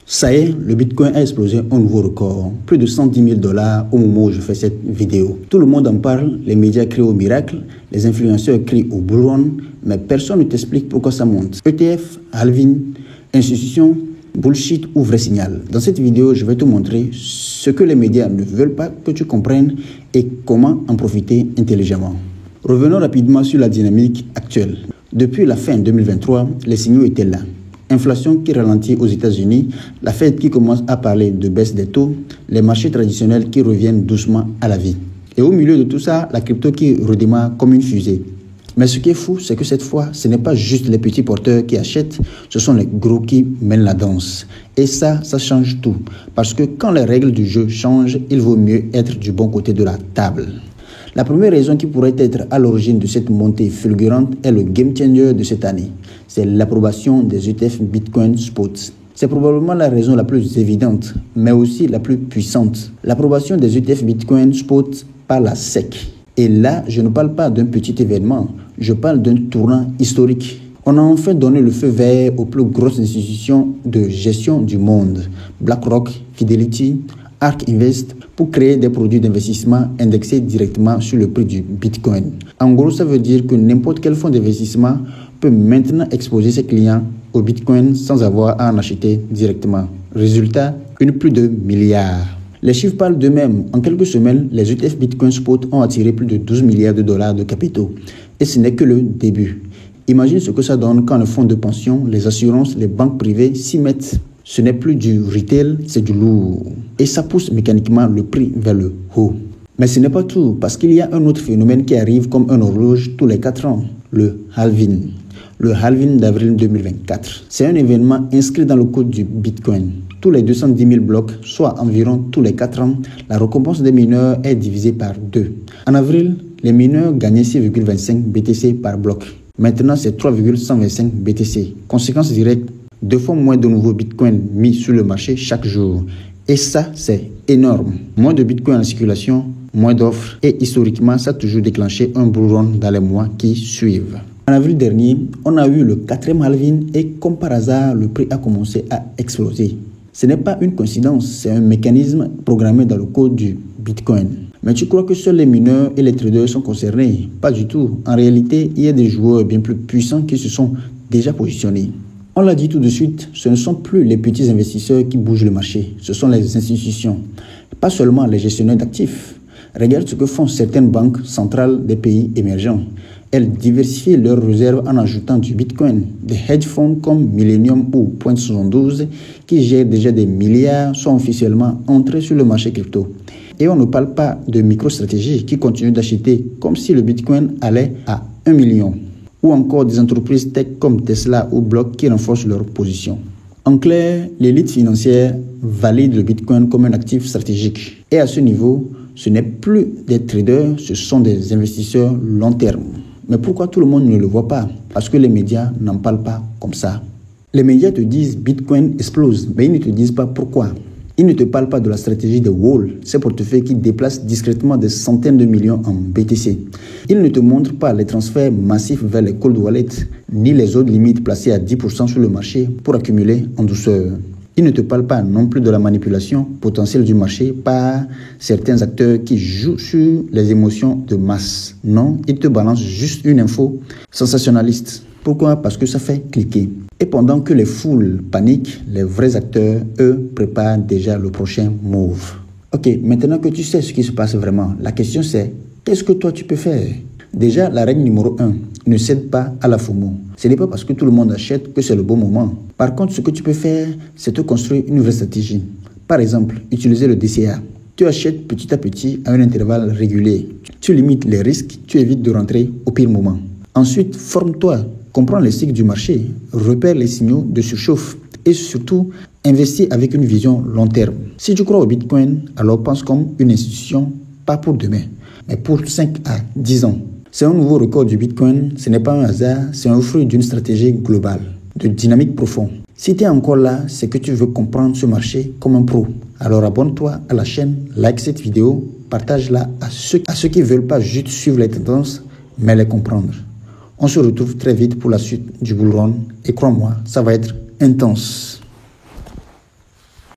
Ça y est, le Bitcoin a explosé un nouveau record. Plus de 110 000 $ au moment où je fais cette vidéo. Tout le monde en parle, les médias crient au miracle, les influenceurs crient au bull run, mais personne ne t'explique pourquoi ça monte. ETF, halving, institution, bullshit ou vrai signal. Dans cette vidéo, je vais te montrer ce que les médias ne veulent pas que tu comprennes et comment en profiter intelligemment. Revenons rapidement sur la dynamique actuelle. Depuis la fin 2023, les signaux étaient là. Inflation qui ralentit aux États-Unis, la Fed qui commence à parler de baisse des taux, les marchés traditionnels qui reviennent doucement à la vie. Et au milieu de tout ça, la crypto qui redémarre comme une fusée. Mais ce qui est fou, c'est que cette fois, ce n'est pas juste les petits porteurs qui achètent, ce sont les gros qui mènent la danse. Et ça change tout. Parce que quand les règles du jeu changent, il vaut mieux être du bon côté de la table. La première raison qui pourrait être à l'origine de cette montée fulgurante est le game changer de cette année. C'est l'approbation des ETF Bitcoin Spot. C'est probablement la raison la plus évidente, mais aussi la plus puissante. L'approbation des ETF Bitcoin Spot par la SEC. Et là, je ne parle pas d'un petit événement, je parle d'un tournant historique. On a enfin donné le feu vert aux plus grosses institutions de gestion du monde, BlackRock, Fidelity, ARK Invest, pour créer des produits d'investissement indexés directement sur le prix du Bitcoin. En gros, ça veut dire que n'importe quel fonds d'investissement peut maintenant exposer ses clients au Bitcoin sans avoir à en acheter directement. Résultat, une plus de milliards. Les chiffres parlent d'eux-mêmes. En quelques semaines, les ETF Bitcoin Spot ont attiré plus de 12 milliards de dollars de capitaux. Et ce n'est que le début. Imagine ce que ça donne quand le fonds de pension, les assurances, les banques privées s'y mettent. Ce n'est plus du retail, c'est du lourd. Et ça pousse mécaniquement le prix vers le haut. Mais ce n'est pas tout, parce qu'il y a un autre phénomène qui arrive comme un horloge tous les 4 ans, le halving. Le halving d'avril 2024. C'est un événement inscrit dans le code du Bitcoin. Tous les 210 000 blocs, soit environ tous les 4 ans, la récompense des mineurs est divisée par 2. En avril, les mineurs gagnaient 6,25 BTC par bloc. Maintenant, c'est 3,125 BTC. Conséquence directe, 2 fois moins de nouveaux bitcoins mis sur le marché chaque jour. Et ça, c'est énorme. Moins de bitcoins en circulation, moins d'offres. Et historiquement, ça a toujours déclenché un bull run dans les mois qui suivent. En avril dernier, on a eu le 4e halving et comme par hasard, le prix a commencé à exploser. Ce n'est pas une coïncidence, c'est un mécanisme programmé dans le code du Bitcoin. Mais tu crois que seuls les mineurs et les traders sont concernés? Pas du tout. En réalité, il y a des joueurs bien plus puissants qui se sont déjà positionnés. On l'a dit tout de suite, ce ne sont plus les petits investisseurs qui bougent le marché, ce sont les institutions. Pas seulement les gestionnaires d'actifs. Regarde ce que font certaines banques centrales des pays émergents. Elles diversifient leurs réserves en ajoutant du Bitcoin. Des hedge funds comme Millennium ou Point72 qui gèrent déjà des milliards sont officiellement entrés sur le marché crypto. Et on ne parle pas de MicroStrategy qui continue d'acheter comme si le Bitcoin allait à 1 million. Ou encore des entreprises tech comme Tesla ou Block qui renforcent leur position. En clair, l'élite financière valide le Bitcoin comme un actif stratégique. Et à ce niveau, ce n'est plus des traders, ce sont des investisseurs long terme. Mais pourquoi tout le monde ne le voit pas? Parce que les médias n'en parlent pas comme ça. Les médias te disent Bitcoin explose, mais ils ne te disent pas pourquoi. Ils ne te parlent pas de la stratégie de Wall, ces portefeuilles qui déplacent discrètement des centaines de millions en BTC. Ils ne te montrent pas les transferts massifs vers les cold wallets, ni les autres limites placées à 10% sur le marché pour accumuler en douceur. Ils ne te parlent pas non plus de la manipulation potentielle du marché par certains acteurs qui jouent sur les émotions de masse. Non, ils te balancent juste une info sensationnaliste. Pourquoi? Parce que ça fait cliquer. Et pendant que les foules paniquent, les vrais acteurs, eux, préparent déjà le prochain move. Ok, maintenant que tu sais ce qui se passe vraiment, la question c'est, qu'est-ce que toi tu peux faire? Déjà, la règle numéro 1, ne cède pas à la FOMO. Ce n'est pas parce que tout le monde achète que c'est le bon moment. Par contre, ce que tu peux faire, c'est te construire une vraie stratégie. Par exemple, utiliser le DCA. Tu achètes petit à petit à un intervalle régulier. Tu limites les risques, tu évites de rentrer au pire moment. Ensuite, forme-toi, comprends les cycles du marché, repère les signaux de surchauffe et surtout, investis avec une vision long terme. Si tu crois au Bitcoin, alors pense comme une institution, pas pour demain, mais pour 5 à 10 ans. C'est un nouveau record du Bitcoin, ce n'est pas un hasard, c'est un fruit d'une stratégie globale, de dynamique profonde. Si tu es encore là, c'est que tu veux comprendre ce marché comme un pro. Alors abonne-toi à la chaîne, like cette vidéo, partage-la à ceux qui ne veulent pas juste suivre les tendances, mais les comprendre. On se retrouve très vite pour la suite du bull run et crois-moi, ça va être intense.